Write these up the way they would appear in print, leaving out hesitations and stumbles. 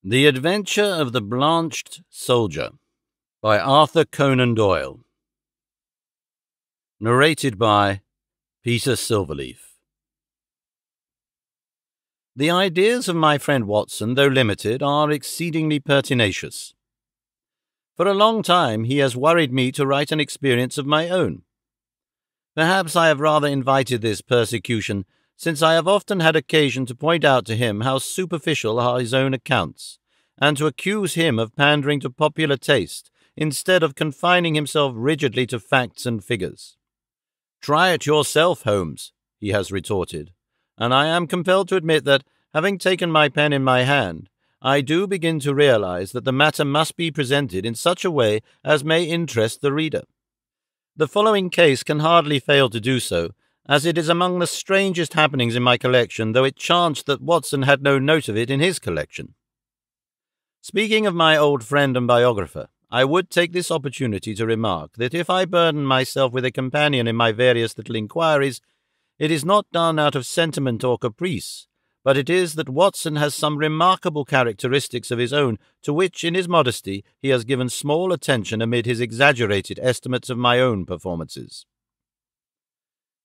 The Adventure of the Blanched Soldier by Arthur Conan Doyle. Narrated by Peter Silverleaf. The ideas of my friend Watson, though limited, are exceedingly pertinacious. For a long time he has worried me to write an experience of my own. Perhaps I have rather invited this persecution, since I have often had occasion to point out to him how superficial are his own accounts, and to accuse him of pandering to popular taste, instead of confining himself rigidly to facts and figures. "Try it yourself, Holmes," he has retorted, and I am compelled to admit that, having taken my pen in my hand, I do begin to realize that the matter must be presented in such a way as may interest the reader. The following case can hardly fail to do so, as it is among the strangest happenings in my collection, though it chanced that Watson had no note of it in his collection. Speaking of my old friend and biographer, I would take this opportunity to remark that if I burden myself with a companion in my various little inquiries, it is not done out of sentiment or caprice, but it is that Watson has some remarkable characteristics of his own to which, in his modesty, he has given small attention amid his exaggerated estimates of my own performances.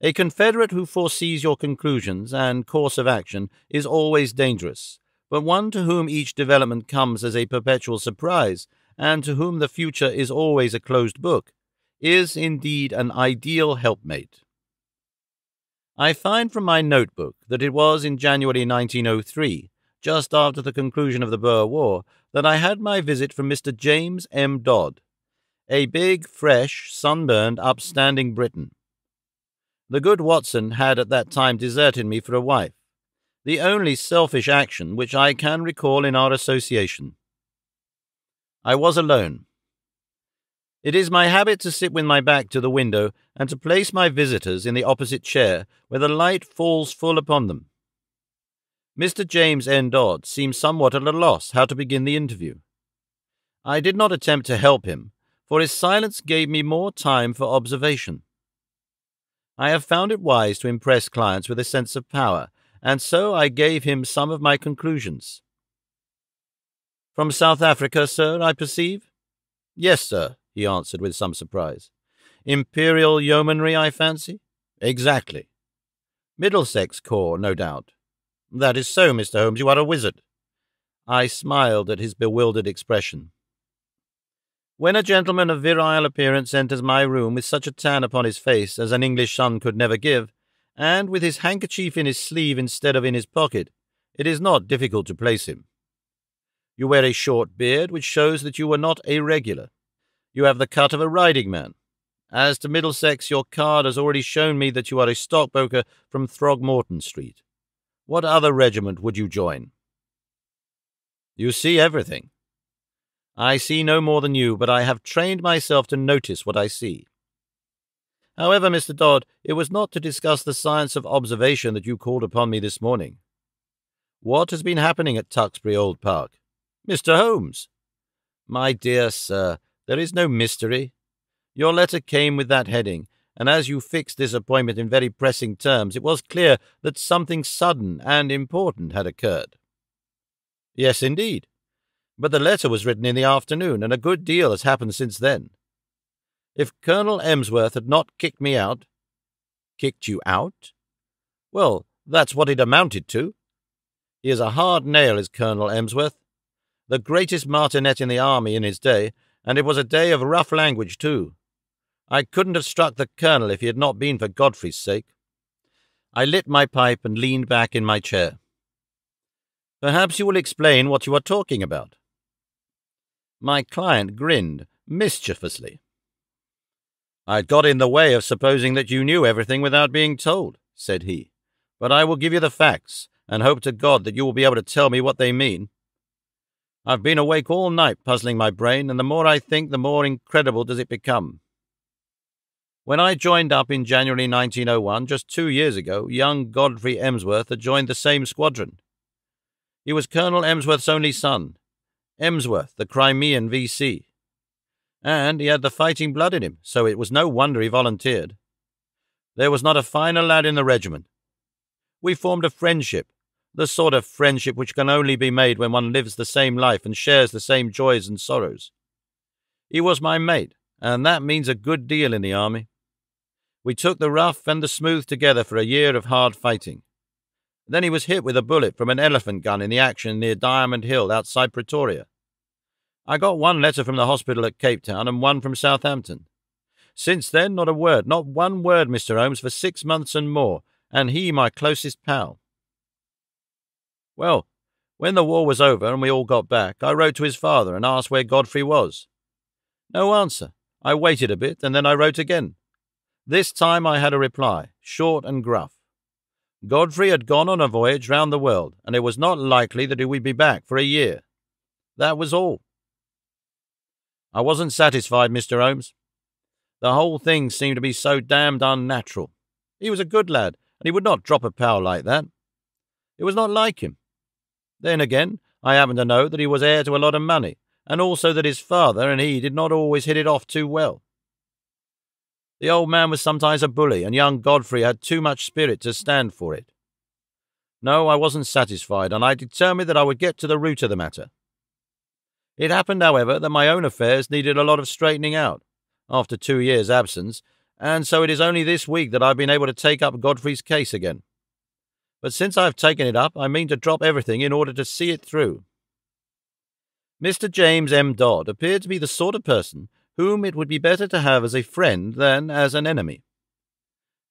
A confederate who foresees your conclusions and course of action is always dangerous, but one to whom each development comes as a perpetual surprise, and to whom the future is always a closed book, is indeed an ideal helpmate. I find from my notebook that it was in January 1903, just after the conclusion of the Boer War, that I had my visit from Mr. James M. Dodd, a big, fresh, sunburned, upstanding Briton. The good Watson had at that time deserted me for a wife, the only selfish action which I can recall in our association. I was alone. It is my habit to sit with my back to the window and to place my visitors in the opposite chair where the light falls full upon them. Mr. James N. Dodd seemed somewhat at a loss how to begin the interview. I did not attempt to help him, for his silence gave me more time for observation. I have found it wise to impress clients with a sense of power, and so I gave him some of my conclusions. "From South Africa, sir, I perceive?" "Yes, sir," he answered with some surprise. "Imperial Yeomanry, I fancy?" "Exactly." "Middlesex Corps, no doubt?" "That is so, Mr. Holmes. You are a wizard." I smiled at his bewildered expression. When a gentleman of virile appearance enters my room with such a tan upon his face as an English sun could never give, and with his handkerchief in his sleeve instead of in his pocket, it is not difficult to place him. You wear a short beard, which shows that you were not a regular. You have the cut of a riding man. As to Middlesex, your card has already shown me that you are a stockbroker from Throgmorton Street. What other regiment would you join? You see everything. I see no more than you, but I have trained myself to notice what I see. However, Mr. Dodd, it was not to discuss the science of observation that you called upon me this morning. What has been happening at Tuxbury Old Park? Mr. Holmes! My dear sir, there is no mystery. Your letter came with that heading, and as you fixed this appointment in very pressing terms, it was clear that something sudden and important had occurred. Yes, indeed. But the letter was written in the afternoon, and a good deal has happened since then. If Colonel Emsworth had not kicked me out— Kicked you out? Well, that's what it amounted to. He is a hard nail, is Colonel Emsworth. The greatest martinet in the army in his day, and it was a day of rough language, too. I couldn't have struck the colonel if he had not been for Godfrey's sake. I lit my pipe and leaned back in my chair. Perhaps you will explain what you are talking about. My client grinned mischievously. "I got in the way of supposing that you knew everything without being told," said he. "But I will give you the facts, and hope to God that you will be able to tell me what they mean. I've been awake all night puzzling my brain, and the more I think, the more incredible does it become. When I joined up in January 1901, just 2 years ago, young Godfrey Emsworth had joined the same squadron. He was Colonel Emsworth's only son, Emsworth, the Crimean V.C., and he had the fighting blood in him, so it was no wonder he volunteered. There was not a finer lad in the regiment. We formed a friendship, the sort of friendship which can only be made when one lives the same life and shares the same joys and sorrows. He was my mate, and that means a good deal in the army. We took the rough and the smooth together for a year of hard fighting. Then he was hit with a bullet from an elephant gun in the action near Diamond Hill outside Pretoria. I got one letter from the hospital at Cape Town and one from Southampton. Since then, not a word, not one word, Mr. Holmes, for 6 months and more, and he my closest pal. Well, when the war was over and we all got back, I wrote to his father and asked where Godfrey was. No answer. I waited a bit, and then I wrote again. This time I had a reply, short and gruff. Godfrey had gone on a voyage round the world, and it was not likely that he would be back for a year. That was all. I wasn't satisfied, Mr. Holmes. The whole thing seemed to be so damned unnatural. He was a good lad, and he would not drop a pal like that. It was not like him. Then again, I happened to know that he was heir to a lot of money, and also that his father and he did not always hit it off too well. The old man was sometimes a bully, and young Godfrey had too much spirit to stand for it. No, I wasn't satisfied, and I determined that I would get to the root of the matter. It happened, however, that my own affairs needed a lot of straightening out, after 2 years' absence, and so it is only this week that I've been able to take up Godfrey's case again. But since I've taken it up, I mean to drop everything in order to see it through. Mr. James M. Dodd appeared to be the sort of person whom it would be better to have as a friend than as an enemy.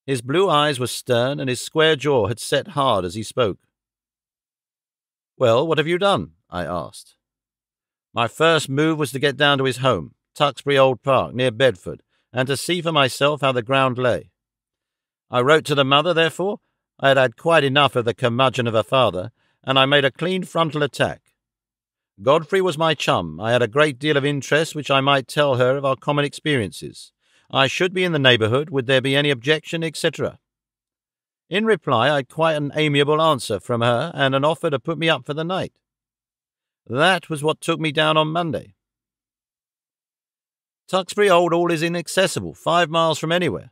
His blue eyes were stern, and his square jaw had set hard as he spoke. "Well, what have you done?" I asked. My first move was to get down to his home, Tuxbury Old Park, near Bedford, and to see for myself how the ground lay. I wrote to the mother, therefore. I had had quite enough of the curmudgeon of a father, and I made a clean frontal attack. Godfrey was my chum. I had a great deal of interest which I might tell her of our common experiences. I should be in the neighbourhood. Would there be any objection, etc.? In reply, I had quite an amiable answer from her and an offer to put me up for the night. That was what took me down on Monday. Tuxbury Old Hall is inaccessible, 5 miles from anywhere.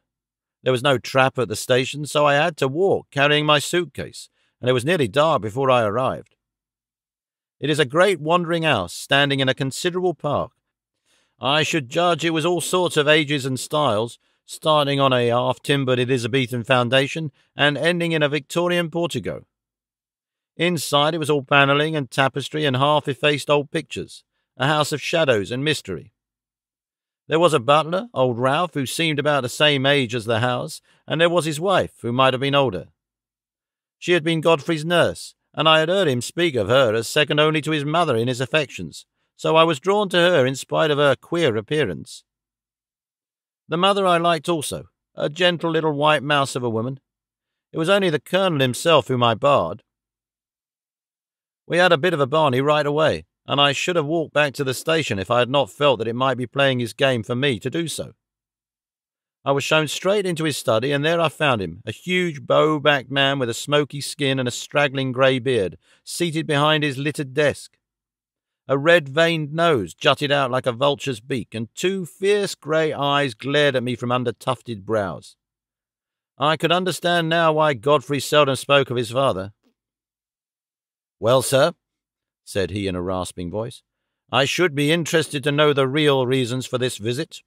There was no trap at the station, so I had to walk, carrying my suitcase, and it was nearly dark before I arrived. It is a great wandering house, standing in a considerable park. I should judge it was all sorts of ages and styles, starting on a half-timbered Elizabethan foundation and ending in a Victorian portico. Inside it was all panelling and tapestry and half-effaced old pictures, a house of shadows and mystery. There was a butler, old Ralph, who seemed about the same age as the house, and there was his wife, who might have been older. She had been Godfrey's nurse, and I had heard him speak of her as second only to his mother in his affections, so I was drawn to her in spite of her queer appearance. The mother I liked also, a gentle little white mouse of a woman. It was only the Colonel himself whom I barred. We had a bit of a barney right away, and I should have walked back to the station if I had not felt that it might be playing his game for me to do so. I was shown straight into his study, and there I found him, a huge bow-backed man with a smoky skin and a straggling grey beard, seated behind his littered desk. A red-veined nose jutted out like a vulture's beak, and 2 fierce grey eyes glared at me from under tufted brows. I could understand now why Godfrey seldom spoke of his father. "Well, sir," said he in a rasping voice, "I should be interested to know the real reasons for this visit."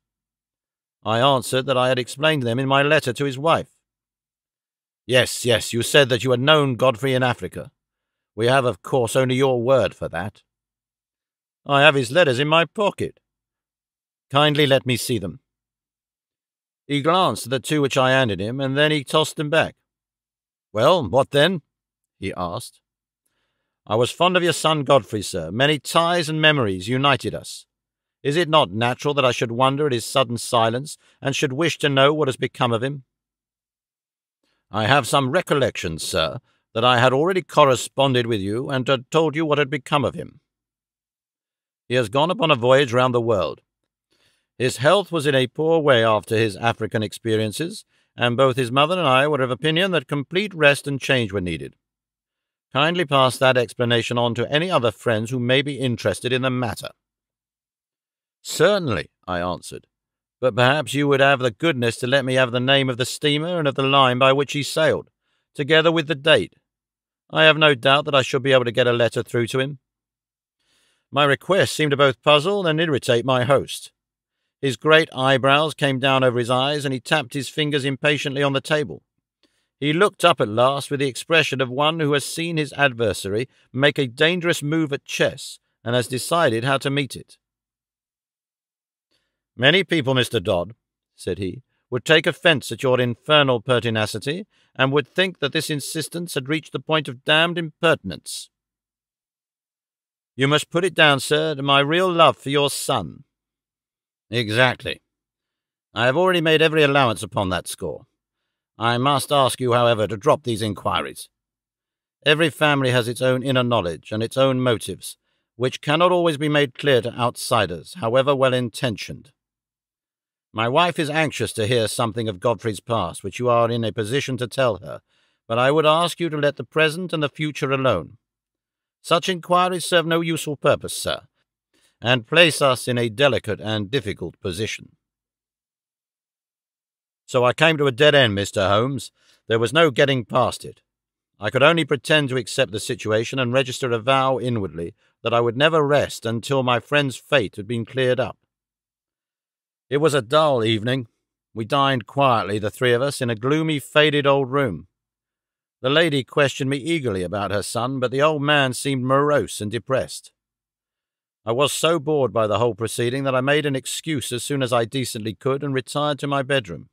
I answered that I had explained them in my letter to his wife. Yes, you said that you had known Godfrey in Africa. We have, of course, only your word for that." "I have his letters in my pocket." "Kindly let me see them." He glanced at the 2 which I handed him, and then he tossed them back. "Well, what then?" he asked. "I was fond of your son Godfrey, sir. Many ties and memories united us. Is it not natural that I should wonder at his sudden silence, and should wish to know what has become of him?" "I have some recollections, sir, that I had already corresponded with you and had told you what had become of him. He has gone upon a voyage round the world. His health was in a poor way after his African experiences, and both his mother and I were of opinion that complete rest and change were needed. Kindly pass that explanation on to any other friends who may be interested in the matter." "Certainly," I answered, "but perhaps you would have the goodness to let me have the name of the steamer and of the line by which he sailed, together with the date. I have no doubt that I should be able to get a letter through to him." My request seemed to both puzzle and irritate my host. His great eyebrows came down over his eyes, and he tapped his fingers impatiently on the table. He looked up at last with the expression of one who has seen his adversary make a dangerous move at chess and has decided how to meet it. "Many people, Mr. Dodd," said he, "would take offence at your infernal pertinacity, and would think that this insistence had reached the point of damned impertinence. You must put it down, sir, to my real love for your son." "Exactly. I have already made every allowance upon that score. I must ask you, however, to drop these inquiries. Every family has its own inner knowledge and its own motives, which cannot always be made clear to outsiders, however well-intentioned. My wife is anxious to hear something of Godfrey's past, which you are in a position to tell her, but I would ask you to let the present and the future alone. Such inquiries serve no useful purpose, sir, and place us in a delicate and difficult position." So I came to a dead end, Mr. Holmes. There was no getting past it. I could only pretend to accept the situation and register a vow inwardly that I would never rest until my friend's fate had been cleared up. It was a dull evening. We dined quietly, the three of us, in a gloomy, faded old room. The lady questioned me eagerly about her son, but the old man seemed morose and depressed. I was so bored by the whole proceeding that I made an excuse as soon as I decently could and retired to my bedroom.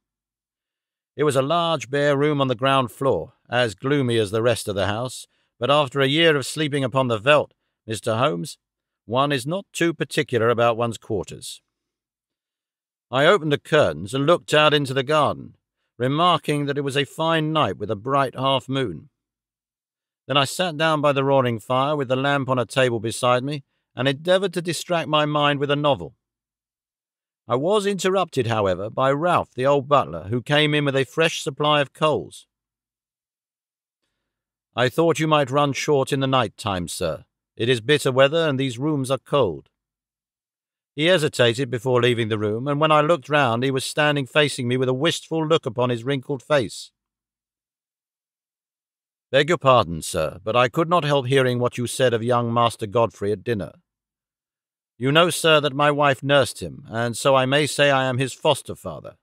It was a large, bare room on the ground floor, as gloomy as the rest of the house, but after a year of sleeping upon the veldt, Mr. Holmes, one is not too particular about one's quarters. I opened the curtains and looked out into the garden, remarking that it was a fine night with a bright half-moon. Then I sat down by the roaring fire with the lamp on a table beside me and endeavoured to distract my mind with a novel. I was interrupted, however, by Ralph, the old butler, who came in with a fresh supply of coals. "I thought you might run short in the night time, sir. It is bitter weather, and these rooms are cold." He hesitated before leaving the room, and when I looked round he was standing facing me with a wistful look upon his wrinkled face. "Beg your pardon, sir, but I could not help hearing what you said of young Master Godfrey at dinner. You know, sir, that my wife nursed him, and so I may say I am his foster father.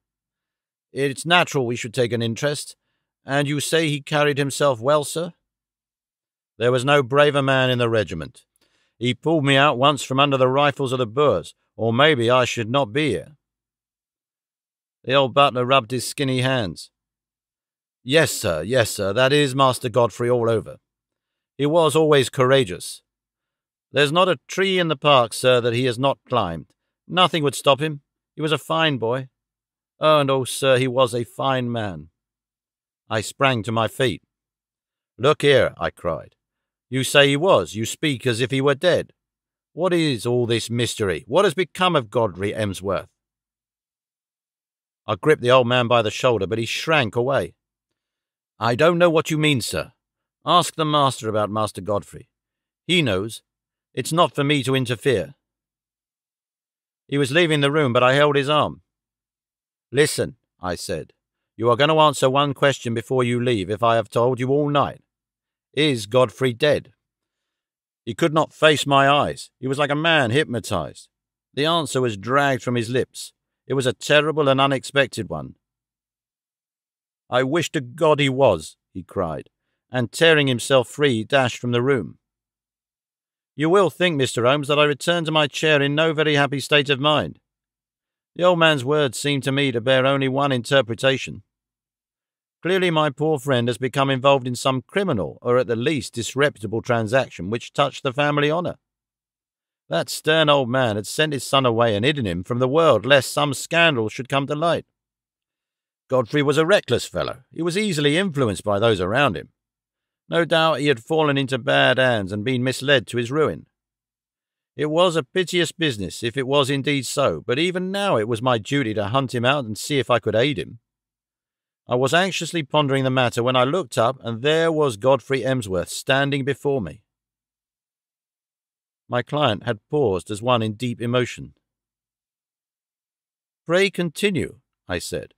It's natural we should take an interest, and you say he carried himself well, sir?" "There was no braver man in the regiment. He pulled me out once from under the rifles of the Boers, or maybe I should not be here." The old butler rubbed his skinny hands. Yes, sir, that is Master Godfrey all over. He was always courageous. There's not a tree in the park, sir, that he has not climbed. Nothing would stop him. He was a fine boy. Oh, and oh, sir, he was a fine man." I sprang to my feet. "Look here," I cried. "You say he was. You speak as if he were dead. What is all this mystery? What has become of Godfrey Emsworth?" I gripped the old man by the shoulder, but he shrank away. "I don't know what you mean, sir. Ask the master about Master Godfrey. He knows. It's not for me to interfere." He was leaving the room, but I held his arm. "Listen," I said. "You are going to answer one question before you leave, if I have told you all night. Is Godfrey dead?" He could not face my eyes. He was like a man hypnotized. The answer was dragged from his lips. It was a terrible and unexpected one. "I wish to God he was," he cried, and tearing himself free, he dashed from the room. You will think, Mr. Holmes, that I returned to my chair in no very happy state of mind. The old man's words seemed to me to bear only one interpretation. Clearly my poor friend has become involved in some criminal, or at the least disreputable transaction which touched the family honour. That stern old man had sent his son away and hidden him from the world lest some scandal should come to light. Godfrey was a reckless fellow. He was easily influenced by those around him. No doubt he had fallen into bad hands and been misled to his ruin. It was a piteous business, if it was indeed so, but even now it was my duty to hunt him out and see if I could aid him. I was anxiously pondering the matter when I looked up, and there was Godfrey Emsworth standing before me. My client had paused as one in deep emotion. "Pray continue," I said.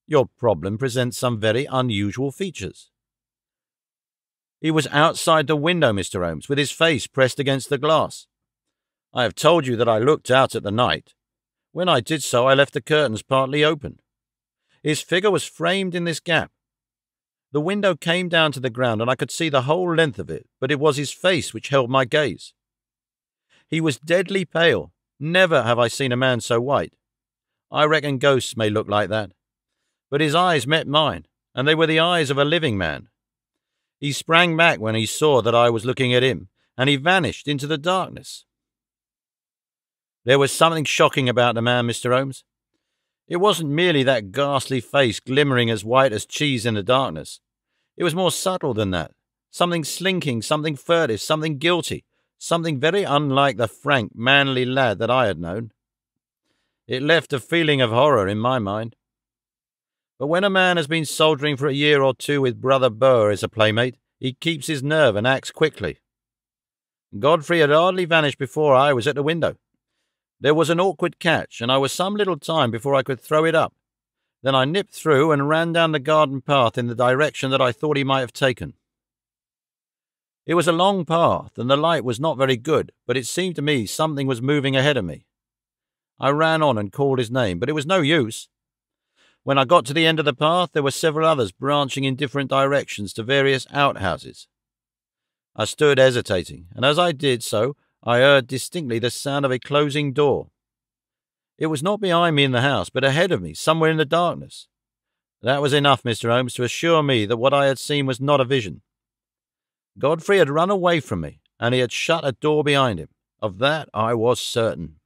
"Your problem presents some very unusual features." He was outside the window, Mr. Holmes, with his face pressed against the glass. I have told you that I looked out at the night. When I did so, I left the curtains partly open. His figure was framed in this gap. The window came down to the ground, and I could see the whole length of it, but it was his face which held my gaze. He was deadly pale. Never have I seen a man so white. I reckon ghosts may look like that. But his eyes met mine, and they were the eyes of a living man. He sprang back when he saw that I was looking at him, and he vanished into the darkness. There was something shocking about the man, Mr. Holmes. It wasn't merely that ghastly face glimmering as white as cheese in the darkness. It was more subtle than that. Something slinking, something furtive, something guilty, something very unlike the frank, manly lad that I had known. It left a feeling of horror in my mind. But when a man has been soldiering for a year or two with Brother Boer as a playmate, he keeps his nerve and acts quickly. Godfrey had hardly vanished before I was at the window. There was an awkward catch, and I was some little time before I could throw it up. Then I nipped through and ran down the garden path in the direction that I thought he might have taken. It was a long path, and the light was not very good, but it seemed to me something was moving ahead of me. I ran on and called his name, but it was no use. When I got to the end of the path, there were several others branching in different directions to various outhouses. I stood hesitating, and as I did so, I heard distinctly the sound of a closing door. It was not behind me in the house, but ahead of me, somewhere in the darkness. That was enough, Mr. Holmes, to assure me that what I had seen was not a vision. Godfrey had run away from me, and he had shut a door behind him. Of that I was certain.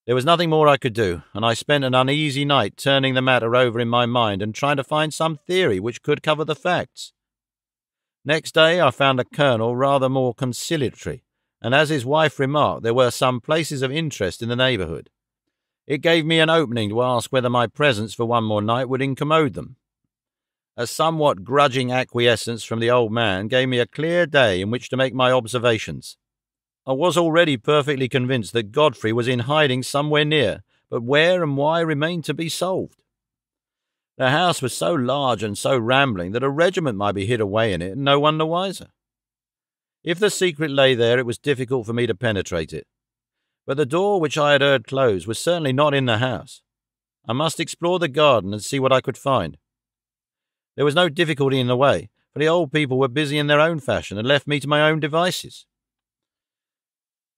There was nothing more I could do, and I spent an uneasy night turning the matter over in my mind and trying to find some theory which could cover the facts. Next day I found the Colonel rather more conciliatory, and as his wife remarked, there were some places of interest in the neighbourhood. It gave me an opening to ask whether my presence for one more night would incommode them. A somewhat grudging acquiescence from the old man gave me a clear day in which to make my observations. I was already perfectly convinced that Godfrey was in hiding somewhere near, but where and why remained to be solved. The house was so large and so rambling that a regiment might be hid away in it and no one the wiser. If the secret lay there, it was difficult for me to penetrate it. But the door which I had heard close was certainly not in the house. I must explore the garden and see what I could find. There was no difficulty in the way, for the old people were busy in their own fashion and left me to my own devices.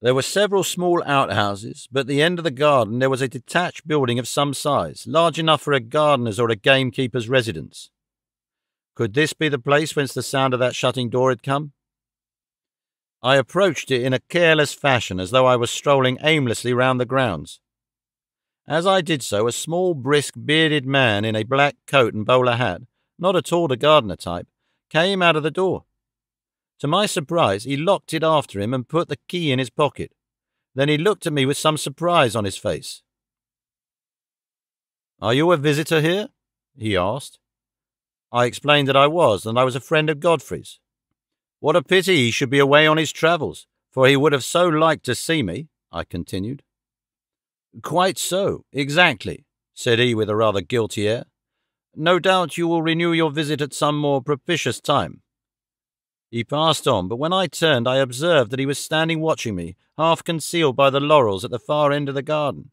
There were several small outhouses, but at the end of the garden there was a detached building of some size, large enough for a gardener's or a gamekeeper's residence. Could this be the place whence the sound of that shutting door had come? I approached it in a careless fashion, as though I was strolling aimlessly round the grounds. As I did so, a small, brisk, bearded man in a black coat and bowler hat, not at all the gardener type, came out of the door. To my surprise, he locked it after him and put the key in his pocket. Then he looked at me with some surprise on his face. "Are you a visitor here?" he asked. I explained that I was, and I was a friend of Godfrey's. "What a pity he should be away on his travels, for he would have so liked to see me," I continued. "Quite so, exactly," said he with a rather guilty air. "No doubt you will renew your visit at some more propitious time." He passed on, but when I turned I observed that he was standing watching me, half concealed by the laurels at the far end of the garden.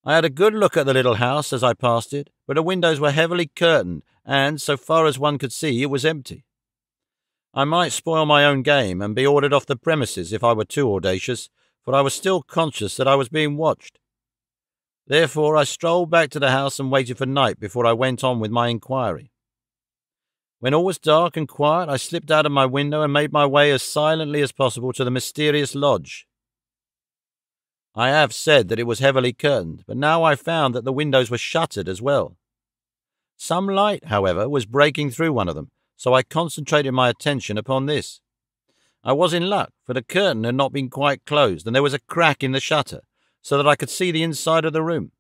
I had a good look at the little house as I passed it, but the windows were heavily curtained, and, so far as one could see, it was empty. I might spoil my own game and be ordered off the premises if I were too audacious, for I was still conscious that I was being watched. Therefore I strolled back to the house and waited for night before I went on with my inquiry. When all was dark and quiet, I slipped out of my window and made my way as silently as possible to the mysterious lodge. I have said that it was heavily curtained, but now I found that the windows were shuttered as well. Some light, however, was breaking through one of them, so I concentrated my attention upon this. I was in luck, for the curtain had not been quite closed, and there was a crack in the shutter, so that I could see the inside of the room.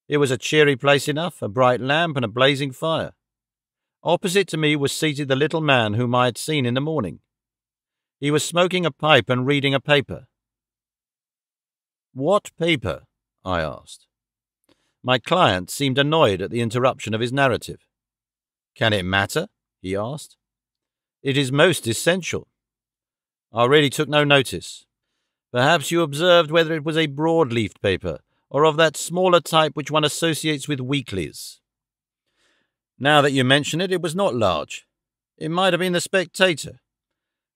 It was a cheery place enough, a bright lamp and a blazing fire. Opposite to me was seated the little man whom I had seen in the morning. He was smoking a pipe and reading a paper. "What paper?" I asked. My client seemed annoyed at the interruption of his narrative. Can it matter? He asked. It is most essential. I really took no notice. Perhaps you observed whether it was a broad-leafed paper, or of that smaller type which one associates with weeklies. Now that you mention it, it was not large. It might have been the Spectator.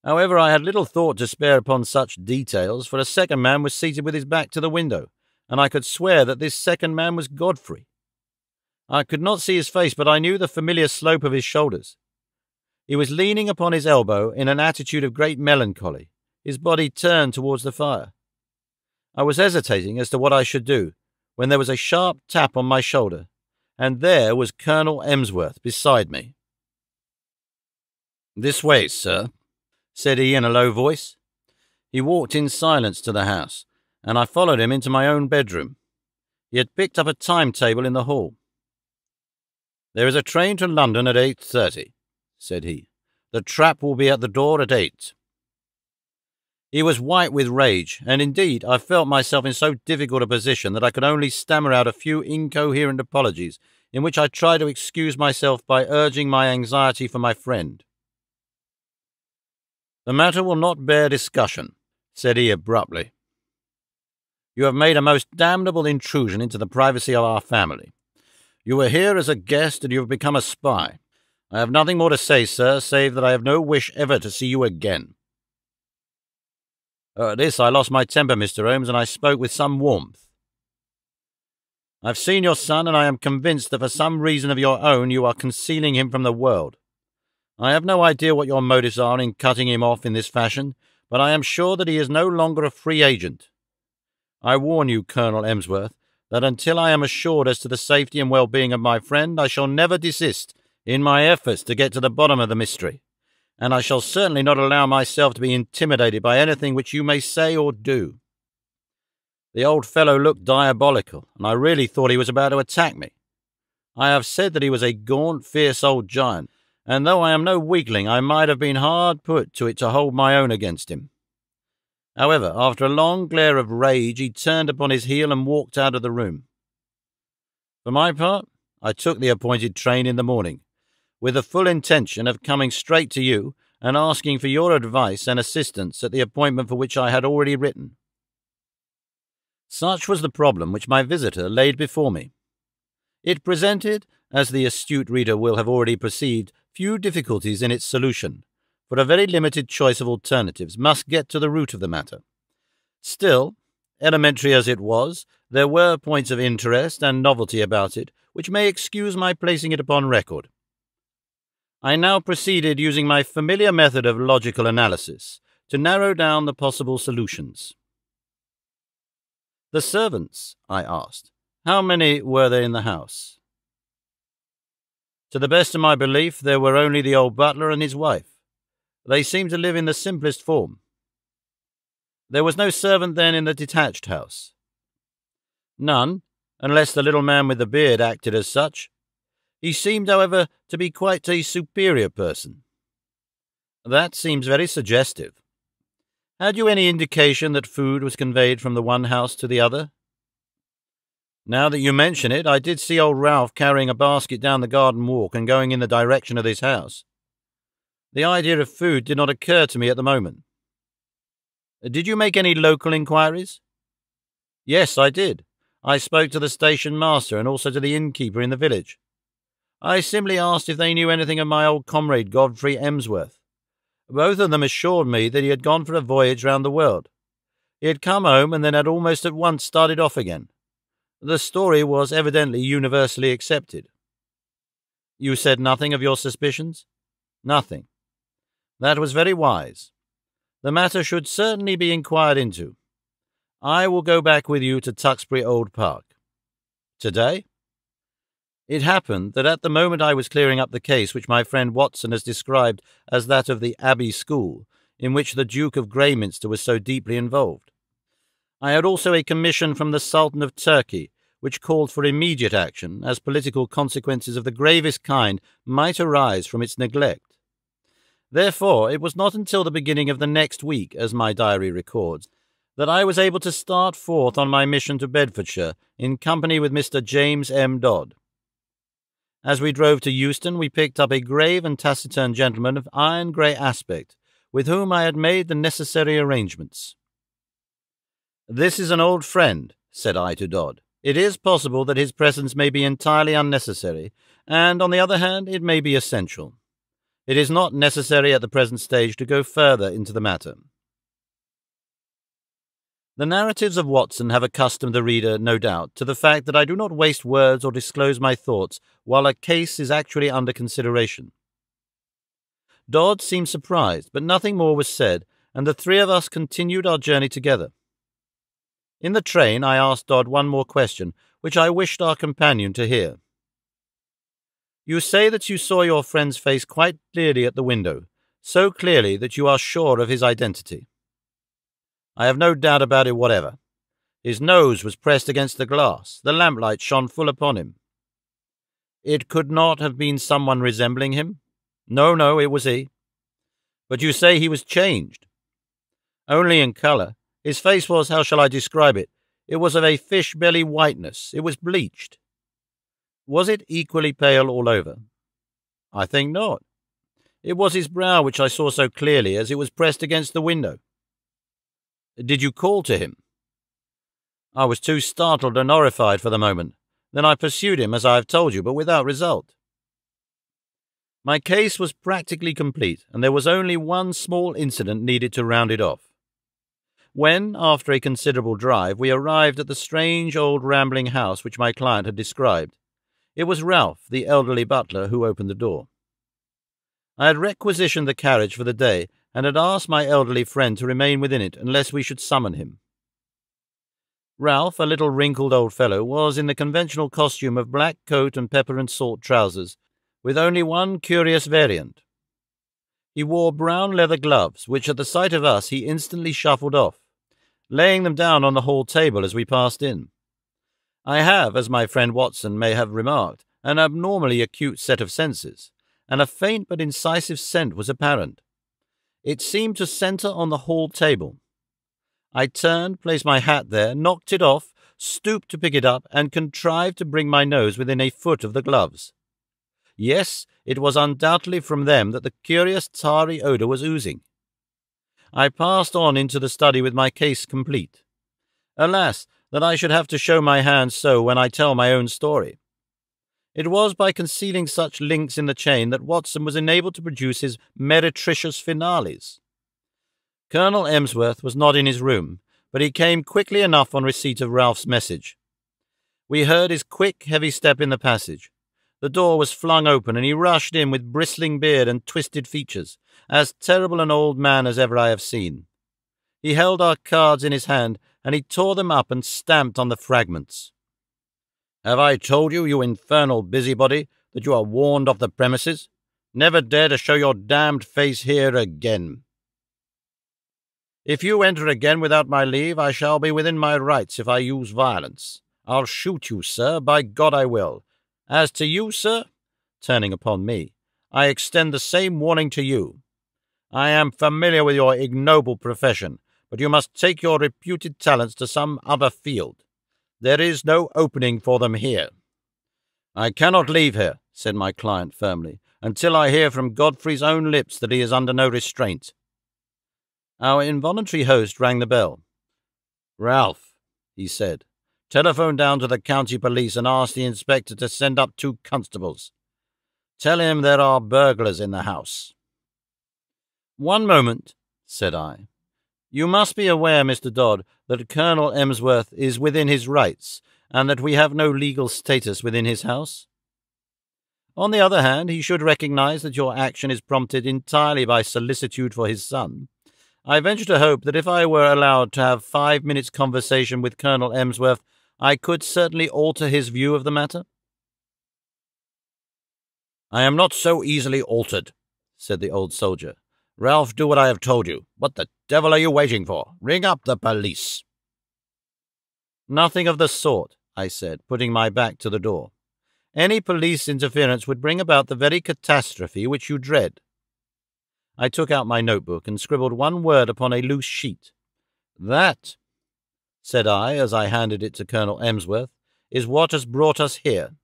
However, I had little thought to spare upon such details, for a second man was seated with his back to the window, and I could swear that this second man was Godfrey. I could not see his face, but I knew the familiar slope of his shoulders. He was leaning upon his elbow in an attitude of great melancholy, his body turned towards the fire. I was hesitating as to what I should do, when there was a sharp tap on my shoulder, and there was Colonel Emsworth beside me. "This way, sir," said he in a low voice. He walked in silence to the house, and I followed him into my own bedroom. He had picked up a timetable in the hall. "There is a train to London at 8:30, said he. "The trap will be at the door at 8. He was white with rage, and indeed I felt myself in so difficult a position that I could only stammer out a few incoherent apologies, in which I tried to excuse myself by urging my anxiety for my friend. "The matter will not bear discussion," said he abruptly. "You have made a most damnable intrusion into the privacy of our family. You were here as a guest, and you have become a spy. I have nothing more to say, sir, save that I have no wish ever to see you again." At this I lost my temper, Mr. Holmes, and I spoke with some warmth. "I've seen your son, and I am convinced that for some reason of your own you are concealing him from the world. I have no idea what your motives are in cutting him off in this fashion, but I am sure that he is no longer a free agent. I warn you, Colonel Emsworth, that until I am assured as to the safety and well-being of my friend, I shall never desist in my efforts to get to the bottom of the mystery, and I shall certainly not allow myself to be intimidated by anything which you may say or do." The old fellow looked diabolical, and I really thought he was about to attack me. I have said that he was a gaunt, fierce old giant, and though I am no weakling, I might have been hard put to it to hold my own against him. However, after a long glare of rage, he turned upon his heel and walked out of the room. For my part, I took the appointed train in the morning, with the full intention of coming straight to you and asking for your advice and assistance at the appointment for which I had already written. Such was the problem which my visitor laid before me. It presented, as the astute reader will have already perceived, few difficulties in its solution, for a very limited choice of alternatives must get to the root of the matter. Still, elementary as it was, there were points of interest and novelty about it which may excuse my placing it upon record. I now proceeded, using my familiar method of logical analysis, to narrow down the possible solutions. "The servants," I asked. "How many were there in the house?" "To the best of my belief, there were only the old butler and his wife. They seemed to live in the simplest form." "There was no servant, then, in the detached house?" "None, unless the little man with the beard acted as such. He seemed, however, to be quite a superior person." "That seems very suggestive. Had you any indication that food was conveyed from the one house to the other?" "Now that you mention it, I did see old Ralph carrying a basket down the garden walk and going in the direction of this house. The idea of food did not occur to me at the moment." "Did you make any local inquiries?" "Yes, I did. I spoke to the station master and also to the innkeeper in the village. I simply asked if they knew anything of my old comrade Godfrey Emsworth. Both of them assured me that he had gone for a voyage round the world. He had come home and then had almost at once started off again. The story was evidently universally accepted." "You said nothing of your suspicions?" "Nothing." "That was very wise. The matter should certainly be inquired into. I will go back with you to Tuxbury Old Park." "Today?" It happened that at the moment I was clearing up the case which my friend Watson has described as that of the Abbey School, in which the Duke of Greyminster was so deeply involved. I had also a commission from the Sultan of Turkey, which called for immediate action, as political consequences of the gravest kind might arise from its neglect. Therefore, it was not until the beginning of the next week, as my diary records, that I was able to start forth on my mission to Bedfordshire in company with Mr. James M. Dodd. As we drove to Euston, we picked up a grave and taciturn gentleman of iron-grey aspect, with whom I had made the necessary arrangements. "This is an old friend," said I to Dodd. "It is possible that his presence may be entirely unnecessary, and, on the other hand, it may be essential. It is not necessary at the present stage to go further into the matter." The narratives of Watson have accustomed the reader, no doubt, to the fact that I do not waste words or disclose my thoughts while a case is actually under consideration. Dodd seemed surprised, but nothing more was said, and the three of us continued our journey together. In the train, I asked Dodd one more question, which I wished our companion to hear. "You say that you saw your friend's face quite clearly at the window, so clearly that you are sure of his identity." "I have no doubt about it whatever. His nose was pressed against the glass. The lamplight shone full upon him." "It could not have been someone resembling him?" No, it was he." "But you say he was changed?" "Only in colour. His face was, how shall I describe it? It was of a fish-belly whiteness. It was bleached." "Was it equally pale all over?" "I think not. It was his brow which I saw so clearly as it was pressed against the window." "Did you call to him?" "I was too startled and horrified for the moment. Then I pursued him, as I have told you, but without result." My case was practically complete, and there was only one small incident needed to round it off. When, after a considerable drive, we arrived at the strange old rambling house which my client had described, it was Ralph, the elderly butler, who opened the door. I had requisitioned the carriage for the day, and had asked my elderly friend to remain within it unless we should summon him. Ralph, a little wrinkled old fellow, was in the conventional costume of black coat and pepper and salt trousers, with only one curious variant. He wore brown leather gloves, which at the sight of us he instantly shuffled off, laying them down on the hall table as we passed in. I have, as my friend Watson may have remarked, an abnormally acute set of senses, and a faint but incisive scent was apparent. It seemed to centre on the hall table. I turned, placed my hat there, knocked it off, stooped to pick it up, and contrived to bring my nose within a foot of the gloves. Yes, it was undoubtedly from them that the curious tarry odour was oozing. I passed on into the study with my case complete. Alas, that I should have to show my hand so when I tell my own story. It was by concealing such links in the chain that Watson was enabled to produce his meretricious finales. Colonel Emsworth was not in his room, but he came quickly enough on receipt of Ralph's message. We heard his quick, heavy step in the passage. The door was flung open, and he rushed in with bristling beard and twisted features, as terrible an old man as ever I have seen. He held our cards in his hand, and he tore them up and stamped on the fragments. "Have I told you, you infernal busybody, that you are warned off the premises? Never dare to show your damned face here again. If you enter again without my leave, I shall be within my rights if I use violence. I'll shoot you, sir, by God I will. As to you, sir," turning upon me, "I extend the same warning to you. I am familiar with your ignoble profession, but you must take your reputed talents to some other field. There is no opening for them here." "I cannot leave here," said my client firmly, "until I hear from Godfrey's own lips that he is under no restraint." Our involuntary host rang the bell. "Ralph," he said, "telephone down to the county police and ask the inspector to send up 2 constables. Tell him there are burglars in the house." "One moment," said I. "You must be aware, Mr. Dodd, that Colonel Emsworth is within his rights, and that we have no legal status within his house. On the other hand, he should recognize that your action is prompted entirely by solicitude for his son. I venture to hope that if I were allowed to have 5 minutes' conversation with Colonel Emsworth, I could certainly alter his view of the matter." "I am not so easily altered," said the old soldier. "Ralph, do what I have told you. What the devil are you waiting for? Ring up the police." "Nothing of the sort," I said, putting my back to the door. "Any police interference would bring about the very catastrophe which you dread." I took out my notebook and scribbled one word upon a loose sheet. "That," said I, as I handed it to Colonel Emsworth, "is what has brought us here."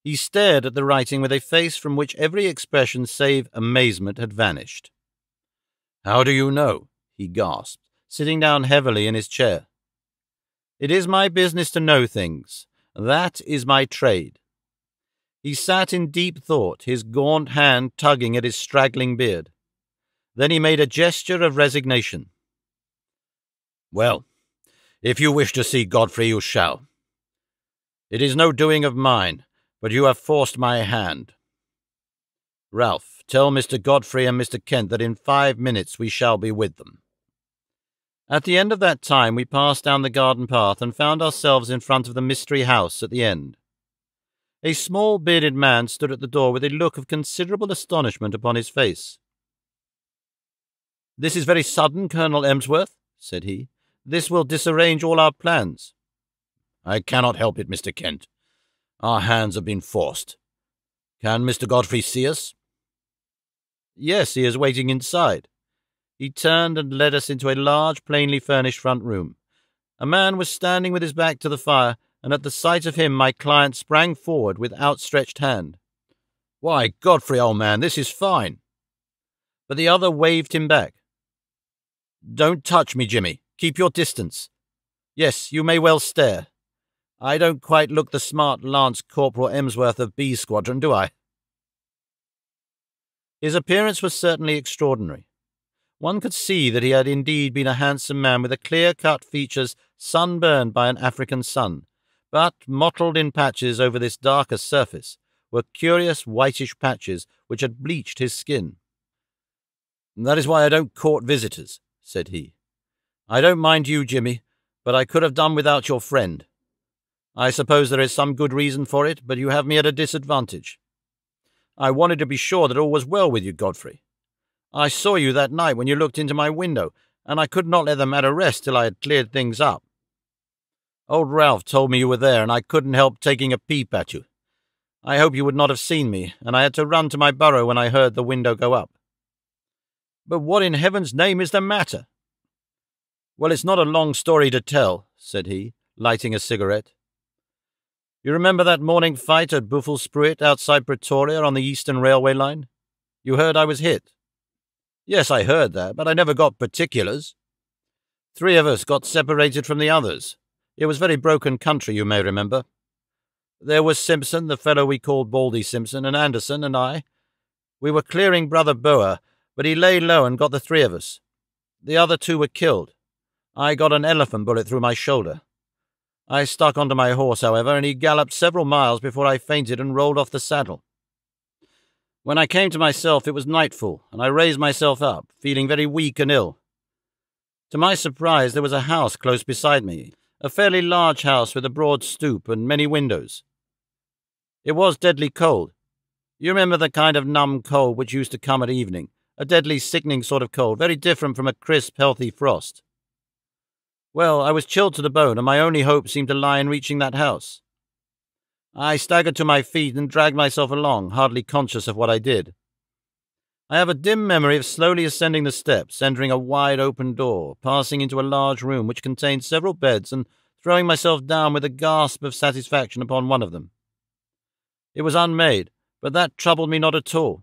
He stared at the writing with a face from which every expression save amazement had vanished. "How do you know?" he gasped, sitting down heavily in his chair. "It is my business to know things. That is my trade." He sat in deep thought, his gaunt hand tugging at his straggling beard. Then he made a gesture of resignation. "Well, if you wish to see Godfrey, you shall. It is no doing of mine, but you have forced my hand. Ralph, tell Mr. Godfrey and Mr. Kent that in 5 minutes we shall be with them." At the end of that time we passed down the garden path and found ourselves in front of the mystery house at the end. A small bearded man stood at the door with a look of considerable astonishment upon his face. "This is very sudden, Colonel Emsworth," said he. "This will disarrange all our plans." "I cannot help it, Mr. Kent. Our hands have been forced. Can Mr. Godfrey see us?" "Yes, he is waiting inside." He turned and led us into a large, plainly furnished front room. A man was standing with his back to the fire, and at the sight of him my client sprang forward with outstretched hand. "Why, Godfrey, old man, this is fine." But the other waved him back. "Don't touch me, Jimmy. Keep your distance. Yes, you may well stare. I don't quite look the smart Lance Corporal Emsworth of B Squadron, do I?" His appearance was certainly extraordinary. One could see that he had indeed been a handsome man with clear-cut features sunburned by an African sun, but mottled in patches over this darker surface were curious whitish patches which had bleached his skin. "That is why I don't court visitors," said he. "I don't mind you, Jimmy, but I could have done without your friend. I suppose there is some good reason for it, but you have me at a disadvantage. I wanted to be sure that all was well with you, Godfrey. I saw you that night when you looked into my window, and I could not let the matter rest till I had cleared things up. Old Ralph told me you were there, and I couldn't help taking a peep at you. I hope you would not have seen me, and I had to run to my burrow when I heard the window go up." "But what in heaven's name is the matter?" "Well, it's not a long story to tell," said he, lighting a cigarette. "You remember that morning fight at Buffelsspruit outside Pretoria on the Eastern Railway line? You heard I was hit?" "Yes, I heard that, but I never got particulars." "3 of us got separated from the others. It was very broken country, you may remember. There was Simpson, the fellow we called Baldy Simpson, and Anderson and I. We were clearing Brother Boer, but he lay low and got the 3 of us. The other 2 were killed. I got an elephant bullet through my shoulder. I stuck onto my horse, however, and he galloped several miles before I fainted and rolled off the saddle. When I came to myself, it was nightfall, and I raised myself up, feeling very weak and ill. To my surprise, there was a house close beside me, a fairly large house with a broad stoop and many windows. It was deadly cold. You remember the kind of numb cold which used to come at evening, a deadly sickening sort of cold, very different from a crisp, healthy frost. Well, I was chilled to the bone, and my only hope seemed to lie in reaching that house. I staggered to my feet and dragged myself along, hardly conscious of what I did. I have a dim memory of slowly ascending the steps, entering a wide open door, passing into a large room which contained several beds, and throwing myself down with a gasp of satisfaction upon one of them. It was unmade, but that troubled me not at all.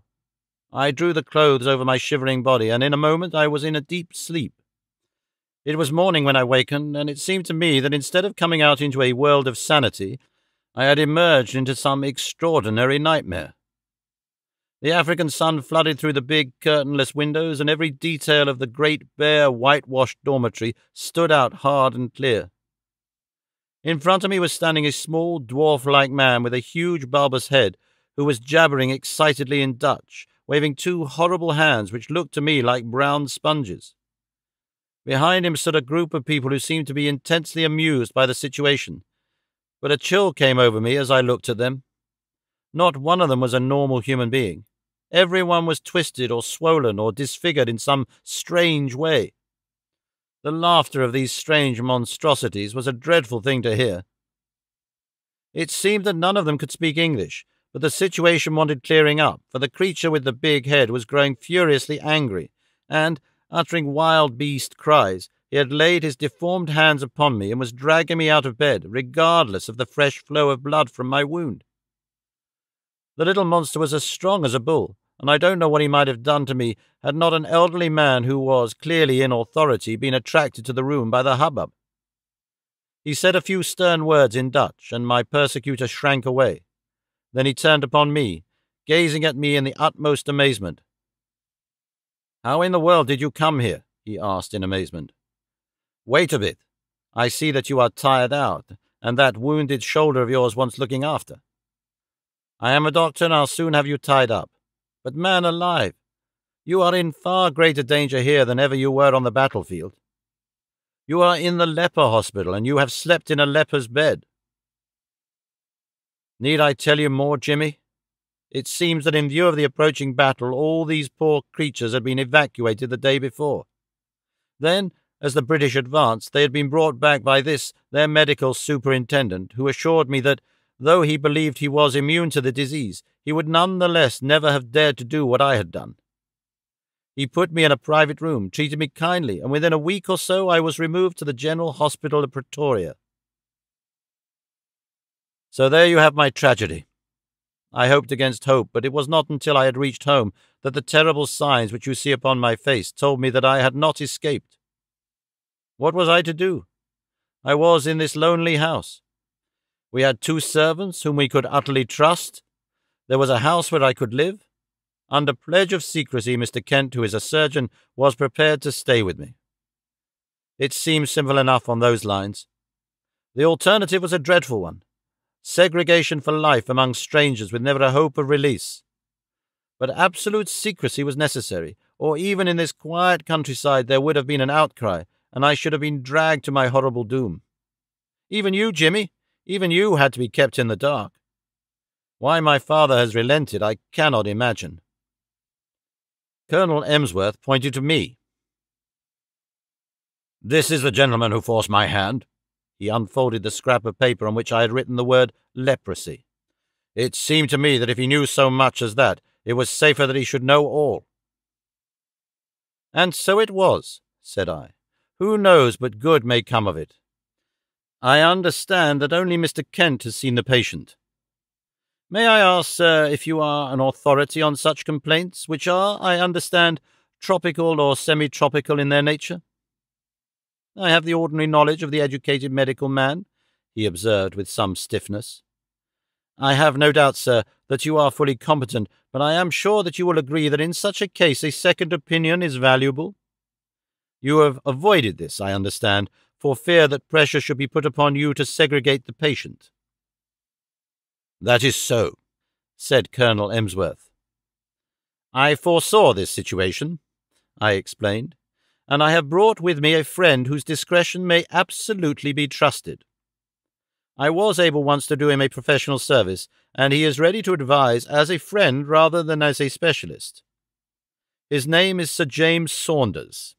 I drew the clothes over my shivering body, and in a moment I was in a deep sleep. It was morning when I wakened, and it seemed to me that instead of coming out into a world of sanity, I had emerged into some extraordinary nightmare. The African sun flooded through the big, curtainless windows, and every detail of the great, bare, whitewashed dormitory stood out hard and clear. In front of me was standing a small, dwarf-like man with a huge, bulbous head, who was jabbering excitedly in Dutch, waving 2 horrible hands which looked to me like brown sponges. Behind him stood a group of people who seemed to be intensely amused by the situation, but a chill came over me as I looked at them. Not one of them was a normal human being. Everyone was twisted or swollen or disfigured in some strange way. The laughter of these strange monstrosities was a dreadful thing to hear. It seemed that none of them could speak English, but the situation wanted clearing up, for the creature with the big head was growing furiously angry, and, uttering wild beast cries, he had laid his deformed hands upon me and was dragging me out of bed, regardless of the fresh flow of blood from my wound. The little monster was as strong as a bull, and I don't know what he might have done to me had not an elderly man who was clearly in authority been attracted to the room by the hubbub. He said a few stern words in Dutch, and my persecutor shrank away. Then he turned upon me, gazing at me in the utmost amazement. "How in the world did you come here?" he asked in amazement. "Wait a bit. I see that you are tired out, and that wounded shoulder of yours wants looking after. I am a doctor, and I'll soon have you tied up. But man alive, you are in far greater danger here than ever you were on the battlefield. You are in the leper hospital, and you have slept in a leper's bed. Need I tell you more, Jimmy? It seems that in view of the approaching battle, all these poor creatures had been evacuated the day before. Then, as the British advanced, they had been brought back by this, their medical superintendent, who assured me that, though he believed he was immune to the disease, he would none the less never have dared to do what I had done. He put me in a private room, treated me kindly, and within a week or so I was removed to the General Hospital of Pretoria. So there you have my tragedy. I hoped against hope, but it was not until I had reached home that the terrible signs which you see upon my face told me that I had not escaped. What was I to do? I was in this lonely house. We had 2 servants whom we could utterly trust. There was a house where I could live. Under pledge of secrecy, Mr. Kent, who is a surgeon, was prepared to stay with me. It seemed simple enough on those lines. The alternative was a dreadful one. Segregation for life among strangers with never a hope of release. But absolute secrecy was necessary, or even in this quiet countryside there would have been an outcry, and I should have been dragged to my horrible doom. Even you, Jimmy, even you had to be kept in the dark. Why my father has relented, I cannot imagine. Colonel Emsworth pointed to me. "This is the gentleman who forced my hand." He unfolded the scrap of paper on which I had written the word leprosy. It seemed to me that if he knew so much as that, it was safer that he should know all. "And so it was," said I. "Who knows but good may come of it? I understand that only Mr. Kent has seen the patient. May I ask, sir, if you are an authority on such complaints, which are, I understand, tropical or semi-tropical in their nature?" "I have the ordinary knowledge of the educated medical man," he observed with some stiffness. "I have no doubt, sir, that you are fully competent, but I am sure that you will agree that in such a case a second opinion is valuable. You have avoided this, I understand, for fear that pressure should be put upon you to segregate the patient." "That is so," said Colonel Emsworth. "I foresaw this situation," I explained, "and I have brought with me a friend whose discretion may absolutely be trusted. I was able once to do him a professional service, and he is ready to advise as a friend rather than as a specialist. His name is Sir James Saunders."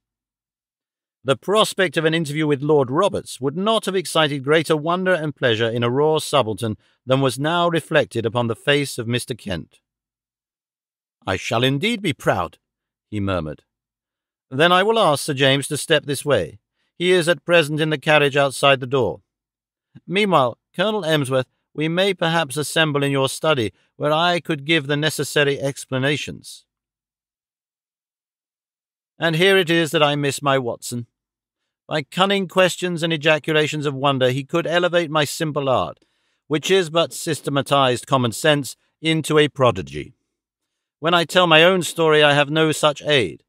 The prospect of an interview with Lord Roberts would not have excited greater wonder and pleasure in a raw subaltern than was now reflected upon the face of Mr. Kent. "I shall indeed be proud," he murmured. "Then I will ask Sir James to step this way. He is at present in the carriage outside the door. Meanwhile, Colonel Emsworth, we may perhaps assemble in your study, where I could give the necessary explanations." And here it is that I miss my Watson. By cunning questions and ejaculations of wonder he could elevate my simple art, which is but systematized common sense, into a prodigy. When I tell my own story I have no such aid,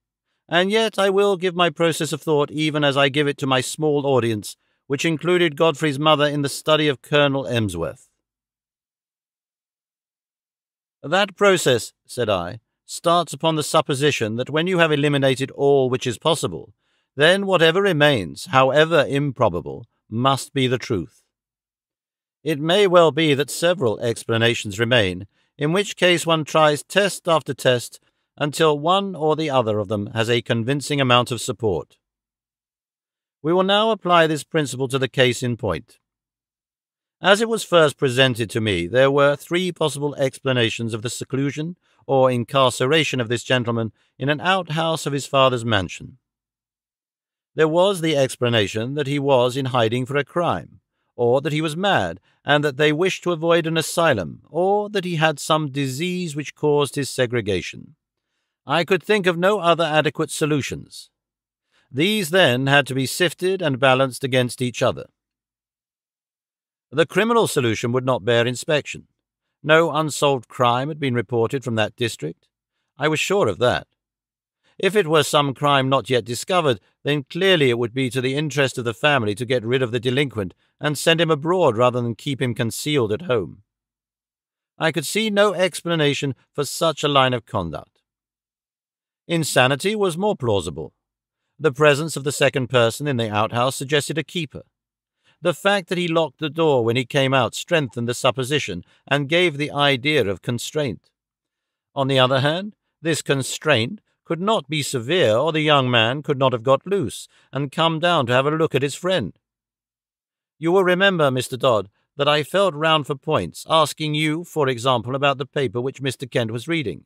and yet I will give my process of thought even as I give it to my small audience, which included Godfrey's mother in the study of Colonel Emsworth. "That process," said I, "starts upon the supposition that when you have eliminated all which is possible, then whatever remains, however improbable, must be the truth. It may well be that several explanations remain, in which case one tries test after test until one or the other of them has a convincing amount of support. We will now apply this principle to the case in point. As it was first presented to me, there were 3 possible explanations of the seclusion or incarceration of this gentleman in an outhouse of his father's mansion. There was the explanation that he was in hiding for a crime, or that he was mad, and that they wished to avoid an asylum, or that he had some disease which caused his segregation. I could think of no other adequate solutions. These, then, had to be sifted and balanced against each other. The criminal solution would not bear inspection. No unsolved crime had been reported from that district. I was sure of that. If it were some crime not yet discovered, then clearly it would be to the interest of the family to get rid of the delinquent and send him abroad rather than keep him concealed at home. I could see no explanation for such a line of conduct. Insanity was more plausible. The presence of the second person in the outhouse suggested a keeper. The fact that he locked the door when he came out strengthened the supposition and gave the idea of constraint. On the other hand, this constraint could not be severe, or the young man could not have got loose and come down to have a look at his friend. You will remember, Mr. Dodd, that I felt round for points, asking you, for example, about the paper which Mr. Kent was reading.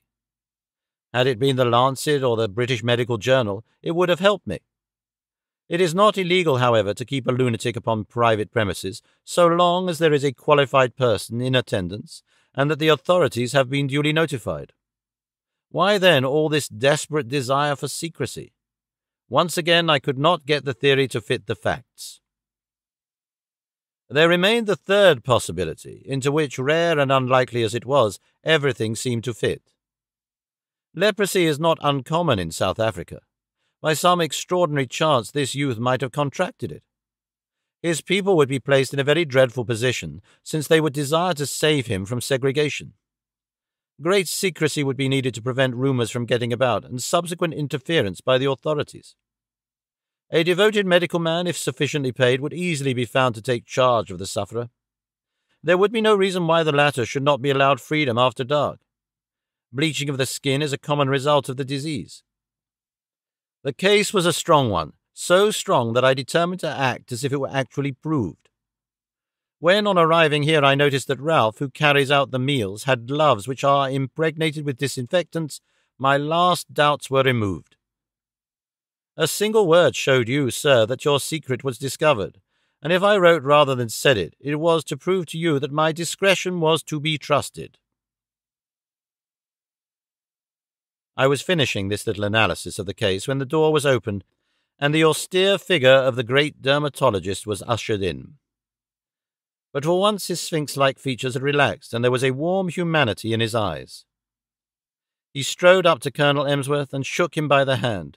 Had it been the Lancet or the British Medical Journal, it would have helped me. It is not illegal, however, to keep a lunatic upon private premises, so long as there is a qualified person in attendance, and that the authorities have been duly notified. Why, then, all this desperate desire for secrecy? Once again, I could not get the theory to fit the facts. There remained the third possibility, into which, rare and unlikely as it was, everything seemed to fit. Leprosy is not uncommon in South Africa. By some extraordinary chance, this youth might have contracted it. His people would be placed in a very dreadful position, since they would desire to save him from segregation. Great secrecy would be needed to prevent rumors from getting about, and subsequent interference by the authorities. A devoted medical man, if sufficiently paid, would easily be found to take charge of the sufferer. There would be no reason why the latter should not be allowed freedom after dark. Bleaching of the skin is a common result of the disease. The case was a strong one, so strong that I determined to act as if it were actually proved. When, on arriving here, I noticed that Ralph, who carries out the meals, had gloves which are impregnated with disinfectants, my last doubts were removed. A single word showed you, sir, that your secret was discovered, and if I wrote rather than said it, it was to prove to you that my discretion was to be trusted. I was finishing this little analysis of the case when the door was opened, and the austere figure of the great dermatologist was ushered in. But for once his sphinx-like features had relaxed, and there was a warm humanity in his eyes. He strode up to Colonel Emsworth and shook him by the hand.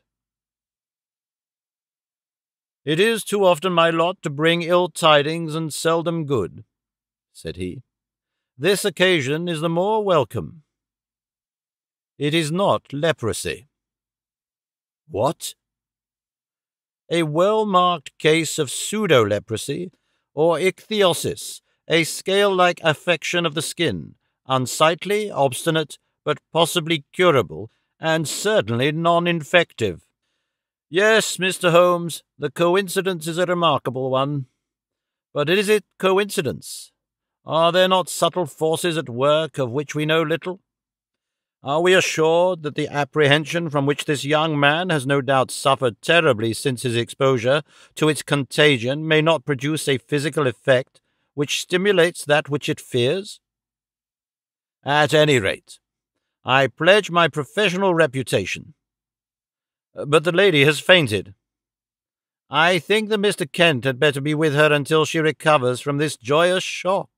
"It is too often my lot to bring ill tidings and seldom good," said he. "This occasion is the more welcome. It is not leprosy." "What?" "A well-marked case of pseudo-leprosy, or ichthyosis, a scale-like affection of the skin, unsightly, obstinate, but possibly curable, and certainly non-infective. Yes, Mr. Holmes, the coincidence is a remarkable one. But is it coincidence? Are there not subtle forces at work of which we know little? Are we assured that the apprehension from which this young man has no doubt suffered terribly since his exposure to its contagion may not produce a physical effect which stimulates that which it fears? At any rate, I pledge my professional reputation. But the lady has fainted. I think that Mr. Kent had better be with her until she recovers from this joyous shock."